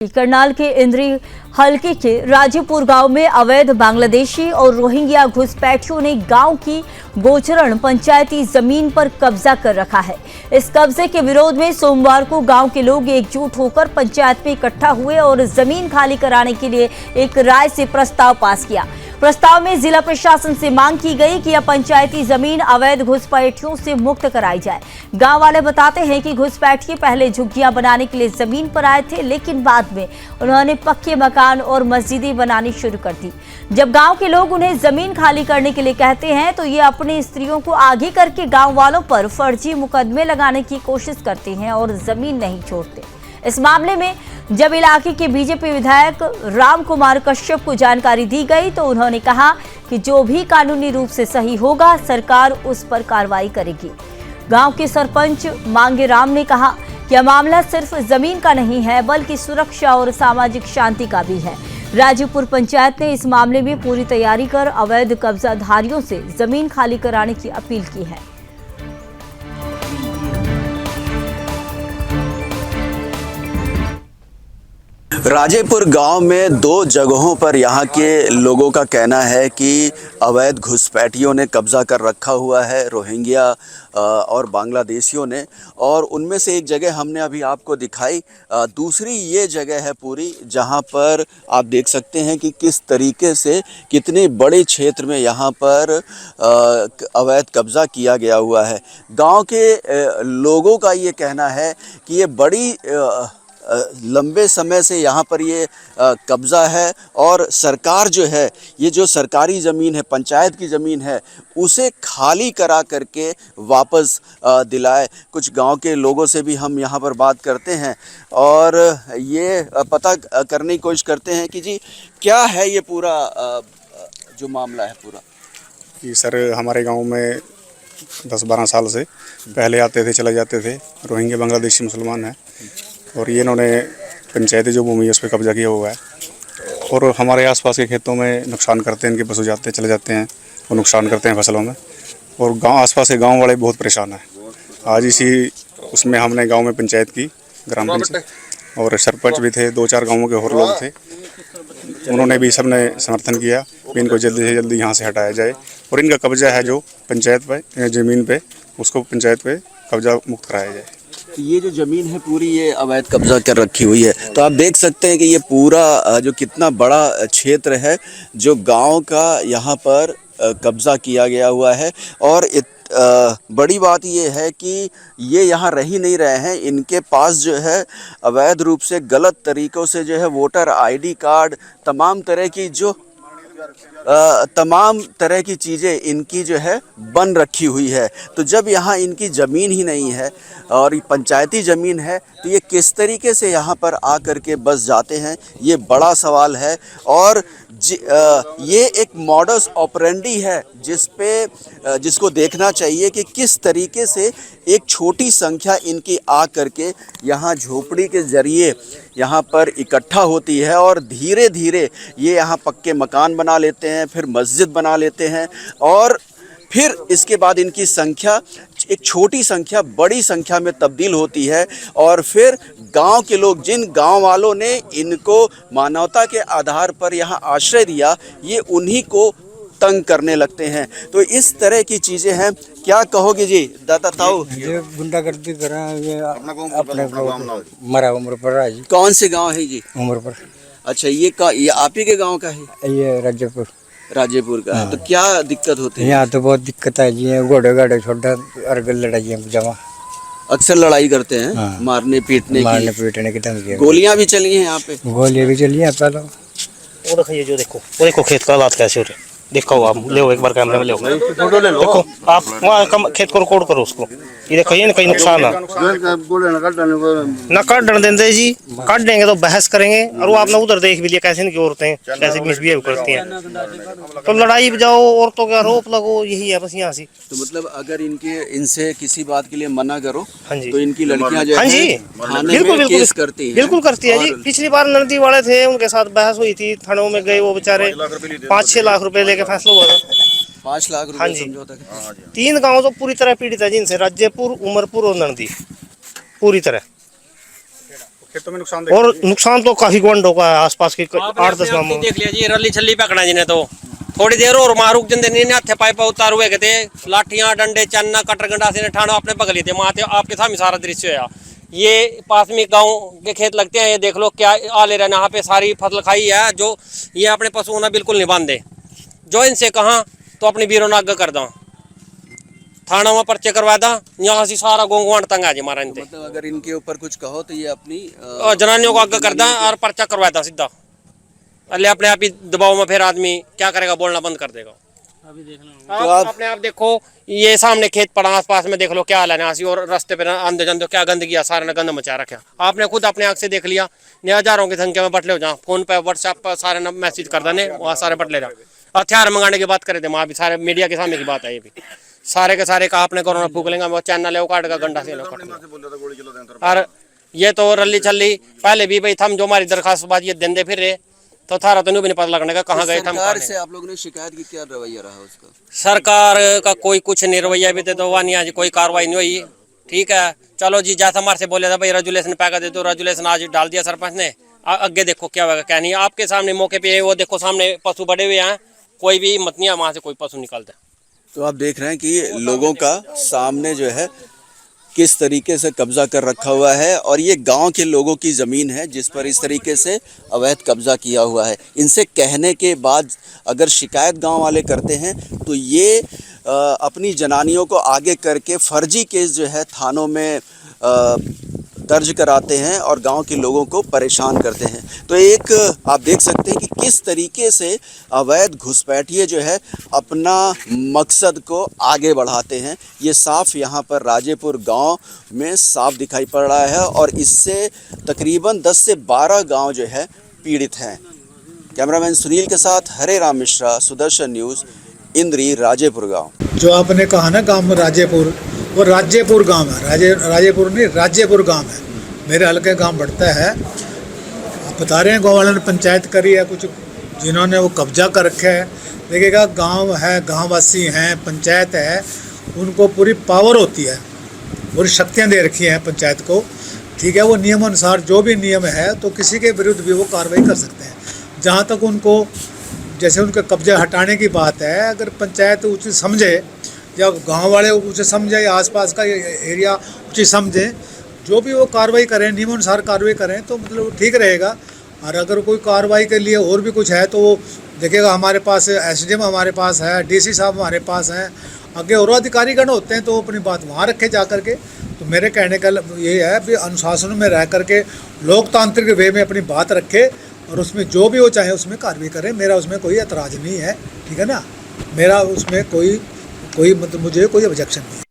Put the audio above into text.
करनाल के इंद्री हलके के राजेपुर गांव में अवैध बांग्लादेशी और रोहिंग्या घुसपैठियों ने गांव की गोचरण पंचायती जमीन पर कब्जा कर रखा है। इस कब्जे के विरोध में सोमवार को गांव के लोग एकजुट होकर पंचायत में इकट्ठा हुए और जमीन खाली कराने के लिए एक राय से प्रस्ताव पास किया। प्रस्ताव में जिला प्रशासन से मांग की गई कि यह पंचायती जमीन अवैध घुसपैठियों से मुक्त कराई जाए। गांव वाले बताते हैं कि घुसपैठिए पहले झुग्गियां बनाने के लिए जमीन पर आए थे, लेकिन बाद में उन्होंने पक्के मकान और मस्जिदें बनानी शुरू कर दी। जब गांव के लोग उन्हें जमीन खाली करने के लिए कहते हैं तो ये अपनी स्त्रियों को आगे करके गाँव वालों पर फर्जी मुकदमे लगाने की कोशिश करते हैं और जमीन नहीं छोड़ते। इस मामले में जब इलाके के बीजेपी विधायक राम कुमार कश्यप को जानकारी दी गई तो उन्होंने कहा कि जो भी कानूनी रूप से सही होगा सरकार उस पर कार्रवाई करेगी। गांव के सरपंच मांगे राम ने कहा कि यह मामला सिर्फ जमीन का नहीं है बल्कि सुरक्षा और सामाजिक शांति का भी है। राजेपुर पंचायत ने इस मामले में पूरी तैयारी कर अवैध कब्जाधारियों से जमीन खाली कराने की अपील की है। राजेपुर गांव में दो जगहों पर यहां के लोगों का कहना है कि अवैध घुसपैठियों ने कब्जा कर रखा हुआ है, रोहिंग्या और बांग्लादेशियों ने, और उनमें से एक जगह हमने अभी आपको दिखाई। दूसरी ये जगह है पूरी जहां पर आप देख सकते हैं कि किस तरीके से कितने बड़े क्षेत्र में यहां पर अवैध कब्जा किया गया हुआ है। गांव के लोगों का ये कहना है कि ये बड़ी लंबे समय से यहाँ पर ये कब्ज़ा है और सरकार जो है ये जो सरकारी ज़मीन है, पंचायत की ज़मीन है, उसे खाली करा करके वापस दिलाए। कुछ गांव के लोगों से भी हम यहाँ पर बात करते हैं और ये पता करने की कोशिश करते हैं कि जी क्या है ये पूरा जो मामला है पूरा। जी सर, हमारे गांव में 10-12 साल से पहले आते थे, चले जाते थे। रोहिंग्या बांग्लादेशी मुसलमान हैं और ये इन्होंने पंचायती जो भूमि है उस पर कब्जा किया हुआ है और हमारे आसपास के खेतों में नुकसान करते हैं। इनके पशु जाते चले जाते हैं और नुकसान करते हैं फसलों में, और गांव आसपास के गांव वाले बहुत परेशान हैं। आज इसी उसमें हमने गांव में पंचायत की, ग्राम पंचायत, और सरपंच भी थे, 2-4 गाँवों के और लोग थे। उन्होंने भी सबने समर्थन किया कि इनको जल्दी से जल्दी यहाँ से हटाया जाए और इनका कब्जा है जो पंचायत पे ज़मीन पे, उसको पंचायत पे कब्जा मुक्त कराया जाए। ये जो ज़मीन है पूरी ये अवैध कब्जा कर रखी हुई है। तो आप देख सकते हैं कि ये पूरा जो कितना बड़ा क्षेत्र है जो गांव का यहाँ पर कब्जा किया गया हुआ है। और बड़ी बात ये है कि ये यहाँ रह ही नहीं रहे हैं, इनके पास जो है अवैध रूप से गलत तरीक़ों से जो है वोटर आईडी कार्ड, तमाम तरह की चीज़ें इनकी जो है बन रखी हुई है। तो जब यहाँ इनकी ज़मीन ही नहीं है और पंचायती ज़मीन है तो ये किस तरीके से यहाँ पर आ कर के बस जाते हैं, ये बड़ा सवाल है। और ये एक मॉडस ऑपरेंडी है जिसको देखना चाहिए कि किस तरीके से एक छोटी संख्या इनकी आ करके यहाँ झोपड़ी के ज़रिए यहाँ पर इकट्ठा होती है और धीरे धीरे ये यहाँ पक्के मकान बना लेते हैं, फिर मस्जिद बना लेते हैं और फिर इसके बाद इनकी संख्या एक छोटी संख्या बड़ी संख्या में तब्दील होती है। और फिर गांव के लोग, जिन गांव वालों ने इनको मानवता के आधार पर यहाँ आश्रय दिया, ये उन्हीं को तंग करने लगते हैं। तो इस तरह की चीज़ें हैं। क्या कहोगे जी दादा ताऊ? ये गुंडागर्दी कर रहा है, ये अपने मरा उम्र पर है जी। कौन से गांव है जी? उम्र पर। अच्छा, ये आप ही के गांव का है? ये राजेपुर का है। तो क्या दिक्कत होती है यहाँ? तो बहुत दिक्कत है जी, घोड़े छोटा अर्गल लड़ाई जमा अक्सर लड़ाई करते हैं। हाँ। मारने पीटने की धमकी, गोलियां भी चली हैं यहाँ पे। गोलियां भी चली हैं पहले। वो देखो खेत का हालात कैसे हो रहे, देखो आप ले एक बार कैमरे में ले देखो आप वहाँ खेत को रिकॉर्ड करो उसको। ये देखो ये कहीं नुकसान है ना, काट देंगे जी, काट देंगे तो बहस करेंगे। और वो आपने उधर देख भी लिया कैसे इनकी औरतें कैसे मिसबिहेव करती हैं। तो लड़ाई बजाओ, औरतों का आरोप लगो, यही है बस यहाँ से। तो मतलब अगर इनसे किसी बात के लिए मना करो, हाँ जी, तो इनकी लड़कियाँ जो हाँ जी बिल्कुल केस करती हैं। बिल्कुल करती है जी। पिछली बार नदी वाले थे, उनके साथ बहस हुई थी, थानों में गए, वो बेचारे 5-6 लाख रुपए लेके फैसला हुआ था। 5 लाख रुपए? हाँ जी। 3 गांव तो पूरी तरह पीड़ित है जिनसे, राजेपुर, उमरपुर और नंदी पूरी तरह। खेतों में नुकसान और नुकसान तो काफी गुंडों का है, आसपास के 8-10 गांव में। देख लिया जी, रली छल्ली पकड़ा जिन्हें तो थोड़ी देर और मारूक जिंदे नहीं हाथे पाइप उतार हुए थे, लाठियां डंडे चन्ना कटर गंडा से ठाणो अपने पकड़ थे माते आपके सामने सारा दृश्य है। ये पास में गांव के खेत लगते हैं, ये देख लो क्या आ ले रहे हैं, यहाँ पे सारी फसल खाई है जो ये अपने पशुओं ने बिल्कुल नहीं बांधे। जो इनसे कहा तो अपनी बीरों ने आगे कर दा, थाना में पर्चे करवा दा, यहाँ से सारा गोंगवान तंग है जी हमारा इनसे। मतलब अगर इनके ऊपर कुछ कहो तो ये अपनी जनानियों को आगे कर दा और पर्चा करवा दा सीधा। अल्ले अपने आप ही दबाव में फिर आदमी क्या करेगा, बोलना बंद कर देगा। तो आप अपने आप देखो, ये सामने खेत पड़ा आसपास में, देख लो क्या हाल है, और रास्ते पे आंधे जंदे क्या गंदगी है, सारे ने गंद मचा रखा। आपने खुद अपने आंख से देख लिया, हजारों की संख्या में बटले हो जा, फोन पे व्हाट्सएप पर सारे ने मैसेज कर देने, वहाँ सारे बटले जा। हथियार मंगाने की बात करे थे वहाँ भी, सारे मीडिया के सामने की बात है ये भी, सारे के सारे कहा आपने कोरोना फूक लेंगे, वो चैनल है वो काट का गंडा से। और ये तो रल्ली चल्ली पहले भी भाई थम जो हमारी दरखास्त बात ये देंदे फिर रहे, तो थारा तो नहीं भी नहीं पता लगने का कहाँ गए थे हम। सरकार से आप लोगों ने शिकायत की, क्या रवैया रहा उसका? सरकार का कोई कुछ नहीं रवैया भी थे तो वहाँ नहीं, आज कोई कार्रवाई नहीं हुई। ठीक है चलो जी, जैसा हमारे से बोले था भाई रेजुलेशन पैका दे दो, रेजुलेशन आज डाल दिया सरपंच ने, आगे देखो क्या होगा क्या नहीं। आपके सामने मौके पे वो देखो सामने पशु बड़े हुए हैं, कोई भी हिम्मत नहीं है वहाँ से कोई पशु निकालता। तो आप देख रहे हैं कि लोगों का सामने जो है किस तरीके से कब्जा कर रखा हुआ है, और ये गांव के लोगों की ज़मीन है जिस पर इस तरीके से अवैध कब्जा किया हुआ है। इनसे कहने के बाद अगर शिकायत गांव वाले करते हैं तो ये अपनी जनानियों को आगे करके फर्जी केस जो है थानों में दर्ज कराते हैं और गांव के लोगों को परेशान करते हैं। तो एक आप देख सकते हैं कि किस तरीके से अवैध घुसपैठिए जो है अपना मकसद को आगे बढ़ाते हैं। ये साफ यहाँ पर राजेपुर गांव में साफ दिखाई पड़ रहा है, और इससे तकरीबन 10 से 12 गांव जो है पीड़ित हैं। कैमरामैन सुनील के साथ हरे राम मिश्रा, सुदर्शन न्यूज़, इंद्री, राजेपुर गाँव। जो आपने कहा ना गांव में राजेपुर, वो राज्यपुर गांव है, राजेपुर नहीं राज्यपुर गांव है, मेरे हल्के गांव बढ़ता है। आप बता रहे हैं गाँव वालों ने पंचायत करी है, कुछ जिन्होंने वो कब्जा कर रखा है। देखिएगा गांव है, गांववासी हैं, पंचायत है, उनको पूरी पावर होती है, पूरी शक्तियां दे रखी हैं पंचायत को। ठीक है, वो नियम अनुसार जो भी नियम है तो किसी के विरुद्ध भी वो कार्रवाई कर सकते हैं। जहाँ तक उनको जैसे उनका कब्जा हटाने की बात है, अगर पंचायत उचित समझे या गांव वाले उचित समझे या आसपास का एरिया उचित समझे, जो भी वो कार्रवाई करें, नियमानुसार कार्रवाई करें तो मतलब ठीक रहेगा। और अगर कोई कार्रवाई के लिए और भी कुछ है तो वो देखिएगा, हमारे पास एसडीएम हमारे पास है, डीसी साहब हमारे पास हैं, आगे और अधिकारीगण होते हैं, तो अपनी बात वहाँ रखे जा करके। तो मेरे कहने का ये है कि अनुशासन में रह करके लोकतांत्रिक वे में अपनी बात रखे, और उसमें जो भी वो चाहे उसमें कार्रवाई करें। मेरा उसमें कोई एतराज़ नहीं है, ठीक है ना, मेरा उसमें कोई मतलब मुझे कोई ऑब्जेक्शन नहीं है।